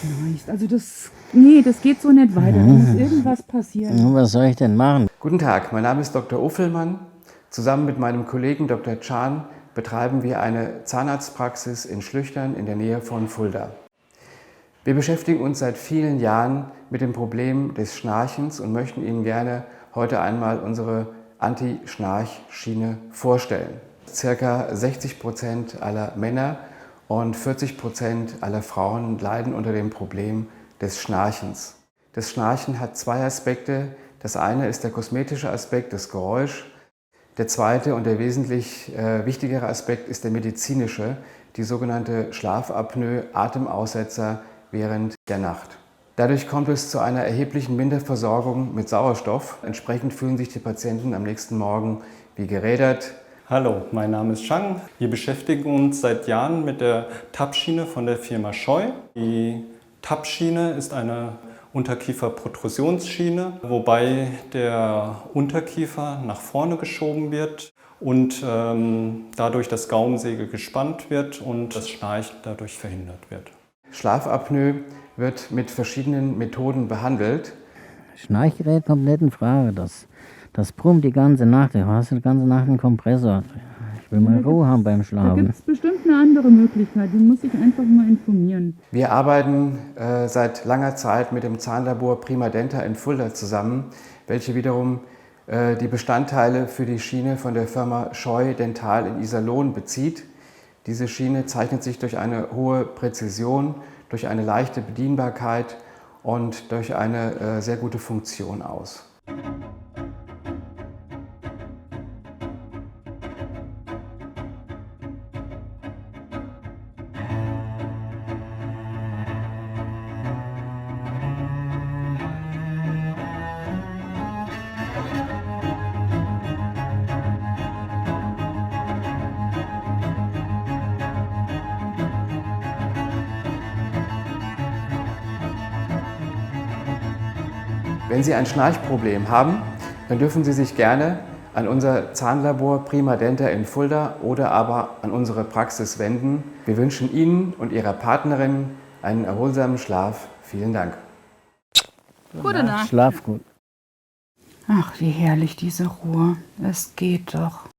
schnarchst. Also das geht so nicht weiter. Da muss irgendwas passieren. Was soll ich denn machen? Guten Tag, mein Name ist Dr. Uffelmann. Zusammen mit meinem Kollegen Dr. Can betreiben wir eine Zahnarztpraxis in Schlüchtern in der Nähe von Fulda. Wir beschäftigen uns seit vielen Jahren mit dem Problem des Schnarchens und möchten Ihnen gerne heute einmal unsere Anti-Schnarch-Schiene vorstellen. Circa 60% aller Männer und 40% aller Frauen leiden unter dem Problem des Schnarchens. Das Schnarchen hat zwei Aspekte. Das eine ist der kosmetische Aspekt, das Geräusch. Der zweite und der wesentlich wichtigere Aspekt ist der medizinische, die sogenannte Schlafapnoe, Atemaussetzer während der Nacht. Dadurch kommt es zu einer erheblichen Minderversorgung mit Sauerstoff. Entsprechend fühlen sich die Patienten am nächsten Morgen wie gerädert. Hallo, mein Name ist Chang. Wir beschäftigen uns seit Jahren mit der TAP-Schiene von der Firma Scheu. Die TAP-Schiene ist eine Unterkieferprotrusionsschiene, wobei der Unterkiefer nach vorne geschoben wird und dadurch das Gaumensegel gespannt wird und das Schnarchen dadurch verhindert wird. Schlafapnoe wird mit verschiedenen Methoden behandelt. Schnarchgerät kommt nicht in Frage. Das brummt die ganze Nacht. Du hast die ganze Nacht einen Kompressor. Ich will mal Ruhe haben beim Da Schlafen. gibt es bestimmt eine andere Möglichkeit. Die muss ich einfach mal informieren. Wir arbeiten seit langer Zeit mit dem Zahnlabor Prima Denta in Fulda zusammen, welche wiederum die Bestandteile für die Schiene von der Firma Scheu Dental in Iserlohn bezieht. Diese Schiene zeichnet sich durch eine hohe Präzision, durch eine leichte Bedienbarkeit und durch eine sehr gute Funktion aus. Wenn Sie ein Schnarchproblem haben, dann dürfen Sie sich gerne an unser Zahnlabor Prima Denta in Fulda oder aber an unsere Praxis wenden. Wir wünschen Ihnen und Ihrer Partnerin einen erholsamen Schlaf. Vielen Dank. Gute Nacht. Schlaf gut. Ach, wie herrlich diese Ruhe. Es geht doch.